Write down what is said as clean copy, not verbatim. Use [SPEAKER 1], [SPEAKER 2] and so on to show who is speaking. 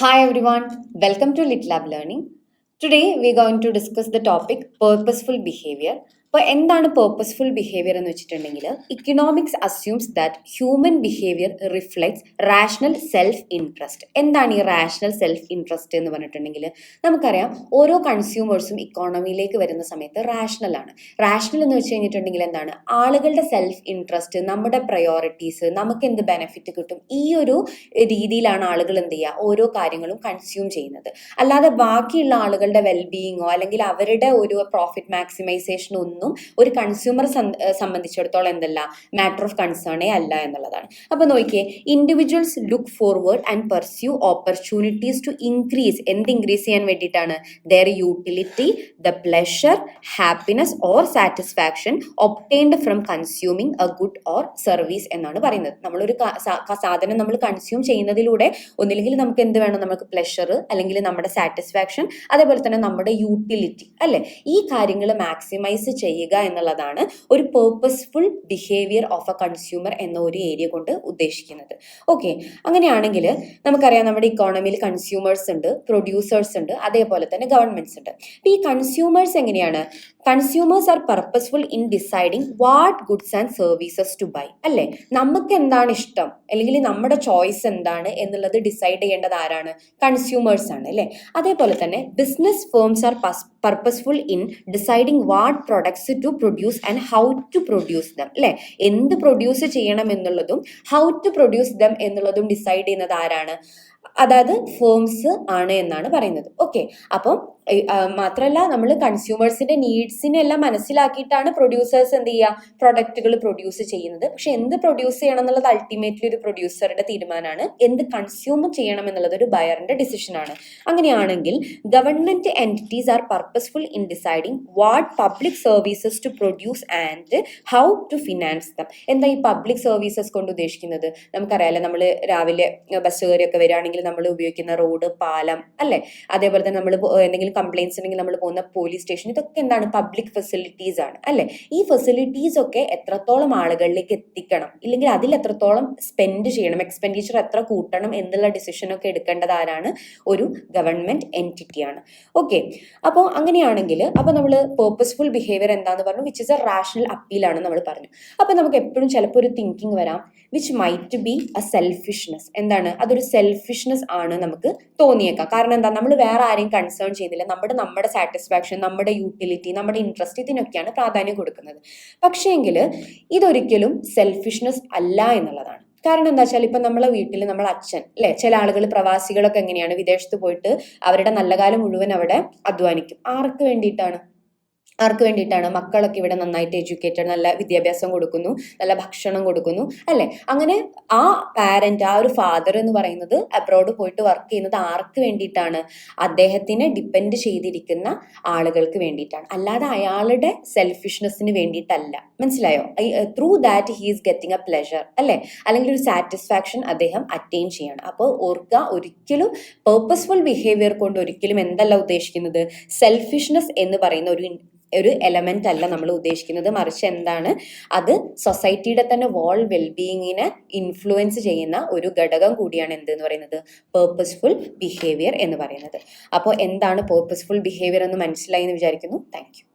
[SPEAKER 1] Hi everyone, welcome to Lit Lab Learning. Today we're going to discuss the topic purposeful behavior. അപ്പോൾ എന്താണ് purposeful behaviour എന്ന് വെച്ചിട്ടുണ്ടെങ്കിൽ economics assumes that human behaviour reflects rational self interest. എന്താണ് ഈ rational self interest എന്ന് പറഞ്ഞിട്ടുണ്ടെങ്കിൽ നമുക്കറിയാം ഓരോ കൺസ്യൂമേഴ്സും ഇക്കോണമിയിലേക്ക് വരുന്ന സമയത്ത് റാഷണൽ ആണ്. റാഷണൽ എന്ന് വെച്ച് കഴിഞ്ഞിട്ടുണ്ടെങ്കിൽ എന്താണ്, ആളുകളുടെ സെൽഫ് ഇൻട്രസ്റ്റ്, നമ്മുടെ പ്രയോറിറ്റീസ്, നമുക്ക് എന്ത് ബെനിഫിറ്റ് കിട്ടും, ഈ ഒരു രീതിയിലാണ് ആളുകൾ എന്ത് ചെയ്യുക, ഓരോ കാര്യങ്ങളും കൺസ്യൂം ചെയ്യുന്നത്. അല്ലാതെ ബാക്കിയുള്ള ആളുകളുടെ വെൽബീയിങ്ങോ അല്ലെങ്കിൽ അവരുടെ ഒരു പ്രോഫിറ്റ് മാക്സിമൈസേഷനോ ഒന്നും ഒരു കൺസ്യൂമർ സംബന്ധിച്ചിടത്തോളം എന്തല്ല, മാറ്റർ ഓഫ് കൺസേണേ അല്ല എന്നുള്ളതാണ്. അപ്പൊ നോക്കിയേ, individuals look forward and pursue opportunities to increase. എന്ത് ഇൻക്രീസ് ചെയ്യാൻ വേണ്ടിയിട്ടാണ്? Their utility, the pleasure, happiness or satisfaction obtained from consuming a good or service എന്നാണ് പറയുന്നത്. നമ്മളൊരു സാധനം നമ്മൾ കൺസ്യൂം ചെയ്യുന്നതിലൂടെ ഒന്നില്ലെങ്കിൽ നമുക്ക് എന്ത് വേണം, നമുക്ക് പ്ലഷർ അല്ലെങ്കിൽ നമ്മുടെ സാറ്റിസ്ഫാക്ഷൻ, അതേപോലെ തന്നെ നമ്മുടെ യൂട്ടിലിറ്റി, അല്ലെ, ഈ കാര്യങ്ങൾ മാക്സിമൈസ് ചെയ്യുക എന്നുള്ളതാണ് ഒരു purposeful behaviour of A consumer എന്ന ഒരു ഏരിയ കൊണ്ട് ഉദ്ദേശിക്കുന്നത്. ഓക്കെ, അങ്ങനെയാണെങ്കിൽ നമുക്കറിയാം നമ്മുടെ ഇക്കോണമിയിൽ കൺസ്യൂമേഴ്സ് ഉണ്ട്, പ്രൊഡ്യൂസേഴ്സ് ഉണ്ട്, അതേപോലെ തന്നെ ഗവൺമെന്റ്സ് ഉണ്ട്. ഈ കൺസ്യൂമേഴ്സ് എങ്ങനെയാണ്? Consumers are purposeful in deciding what goods and services to buy. അല്ലെ, നമുക്ക് എന്താണ് ഇഷ്ടം അല്ലെങ്കിൽ നമ്മുടെ ചോയ്സ് എന്താണ് എന്നുള്ളത് ഡിസൈഡ് ചെയ്യേണ്ടത് ആരാണ്? കൺസ്യൂമേഴ്സ് ആണ്, അല്ലെ. അതേപോലെ തന്നെ business firms are purposeful in deciding what products to produce and how to produce them. അല്ലെ, എന്ത് പ്രൊഡ്യൂസ് ചെയ്യണം എന്നുള്ളതും ഹൗ ടു പ്രൊഡ്യൂസ് ദം എന്നുള്ളതും ഡിസൈഡ് ചെയ്യുന്നത് ആരാണ്? അതായത് ഫേംസ് ആണ് എന്നാണ് പറയുന്നത്. ഓക്കെ, അപ്പം മാത്രമല്ല നമ്മൾ കൺസ്യൂമേഴ്സിന്റെ നീഡ്സിനെ എല്ലാം മനസ്സിലാക്കിയിട്ടാണ് പ്രൊഡ്യൂസേഴ്സ് എന്ത് ചെയ്യുക, പ്രൊഡക്റ്റുകൾ പ്രൊഡ്യൂസ് ചെയ്യുന്നത്. പക്ഷെ എന്ത് പ്രൊഡ്യൂസ് ചെയ്യണം എന്നുള്ളത് അൾട്ടിമേറ്റ്ലി ഒരു പ്രൊഡ്യൂസറുടെ തീരുമാനമാണ്. എന്ത് കൺസ്യൂം ചെയ്യണം എന്നുള്ളത് ഒരു ബയറിന്റെ ഡിസിഷൻ ആണ്. അങ്ങനെയാണെങ്കിൽ government entities are purposeful in deciding what public services to produce and how to finance them. എന്താ ഈ പബ്ലിക് സർവീസസ് കൊണ്ട് ഉദ്ദേശിക്കുന്നത്? നമുക്കറിയാലോ, നമ്മൾ രാവിലെ ബസ് കയറിയൊക്കെ വരികയാണെങ്കിൽ നമ്മൾ ഉപയോഗിക്കുന്ന റോഡ്, പാലം, അല്ലെ, അതേപോലെ തന്നെ നമ്മൾ എന്തെങ്കിലും കംപ്ലൈൻറ്റ്സ് ഉണ്ടെങ്കിൽ നമ്മൾ പോകുന്ന പോലീസ് സ്റ്റേഷൻ, ഇതൊക്കെ എന്താണ്, പബ്ലിക് ഫെസിലിറ്റീസ് ആണ്, അല്ലെ. ഈ ഫെസിലിറ്റീസ് ഒക്കെ എത്രത്തോളം ആളുകളിലേക്ക് എത്തിക്കണം, ഇല്ലെങ്കിൽ അതിൽ എത്രത്തോളം സ്പെൻഡ് ചെയ്യണം, എക്സ്പെൻഡിച്ചർ എത്ര കൂട്ടണം എന്നുള്ള ഡിസിഷൻ ഒക്കെ എടുക്കേണ്ടത് ആരാണ്? ഒരു ഗവൺമെന്റ് എൻറ്റിറ്റിയാണ്. ഓക്കെ, അപ്പോൾ അങ്ങനെയാണെങ്കിൽ അപ്പോൾ നമ്മൾ പേർപ്പസ്ഫുൾ ബിഹേവിയർ എന്താന്ന് പറഞ്ഞു, which is A rational appeal ആണ് നമ്മൾ പറഞ്ഞു. അപ്പോൾ നമുക്ക് എപ്പോഴും ചിലപ്പോൾ ഒരു തിങ്കിങ് വരാം, which might be A selfishness. എന്താണ്, അതൊരു സെൽഫിഷ്നെസ് ആണ് നമുക്ക് തോന്നിയേക്കാം. കാരണം എന്താ, നമ്മൾ വേറെ ആരെയും കൺസേൺ ചെയ്യുന്നില്ല, നമ്മുടെ സാറ്റിസ്ഫാക്ഷൻ, നമ്മുടെ യൂട്ടിലിറ്റി, നമ്മുടെ ഇൻട്രസ്റ്റ്, ഇതിനൊക്കെയാണ് പ്രാധാന്യം കൊടുക്കുന്നത്. പക്ഷേങ്കിൽ ഇതൊരിക്കലും സെൽഫിഷ്നെസ് അല്ല എന്നുള്ളതാണ്. കാരണം എന്താ വെച്ചാൽ ഇപ്പൊ നമ്മളെ വീട്ടിൽ നമ്മളെ അച്ഛൻ, അല്ലെ, ചില ആളുകൾ പ്രവാസികളൊക്കെ എങ്ങനെയാണ്, വിദേശത്ത് പോയിട്ട് അവരുടെ നല്ല കാലം മുഴുവൻ അവിടെ അധ്വാനിക്കും. ആർക്ക് വേണ്ടിയിട്ടാണ്? മക്കളൊക്കെ ഇവിടെ നന്നായിട്ട് എഡ്യൂക്കേറ്റഡ്, നല്ല വിദ്യാഭ്യാസം കൊടുക്കുന്നു, നല്ല ഭക്ഷണം കൊടുക്കുന്നു, അല്ലെ. അങ്ങനെ ആ പാരന്റ്, ആ ഒരു ഫാദർ എന്ന് പറയുന്നത് അബ്രോഡ് പോയിട്ട് വർക്ക് ചെയ്യുന്നത് ആർക്ക് വേണ്ടിയിട്ടാണ്? അദ്ദേഹത്തിനെ ഡിപ്പെൻഡ് ചെയ്തിരിക്കുന്ന ആളുകൾക്ക് വേണ്ടിയിട്ടാണ്, അല്ലാതെ അയാളുടെ സെൽഫിഷ്നെസ്സിന് വേണ്ടിയിട്ടല്ല. മനസ്സിലായോ? Through that he is getting A pleasure, അല്ലെ, അല്ലെങ്കിൽ ഒരു സാറ്റിസ്ഫാക്ഷൻ അദ്ദേഹം അറ്റൈൻ ചെയ്യാണ്. അപ്പോൾ ഓർക്കുക, ഒരിക്കലും പേർപ്പസ്ഫുൾ ബിഹേവിയർ കൊണ്ട് ഒരിക്കലും എന്തല്ല ഉദ്ദേശിക്കുന്നത്, സെൽഫിഷ്നെസ് എന്ന് പറയുന്ന ഒരു എലമെന്റ് അല്ല നമ്മൾ ഉദ്ദേശിക്കുന്നത്. മറിച്ച് എന്താണ്, അത് സൊസൈറ്റിയുടെ തന്നെ വോൾ വെൽബീയിങ്ങിനെ ഇൻഫ്ലുവൻസ് ചെയ്യുന്ന ഒരു ഘടകം കൂടിയാണ് എന്ത് എന്ന് പറയുന്നത്, പേർപ്പസ്ഫുൾ ബിഹേവിയർ എന്ന് പറയുന്നത്. അപ്പോൾ എന്താണ് പേർപ്പസ്ഫുൾ ബിഹേവിയർ എന്ന് മനസ്സിലായി എന്ന് വിചാരിക്കുന്നു. Thank you.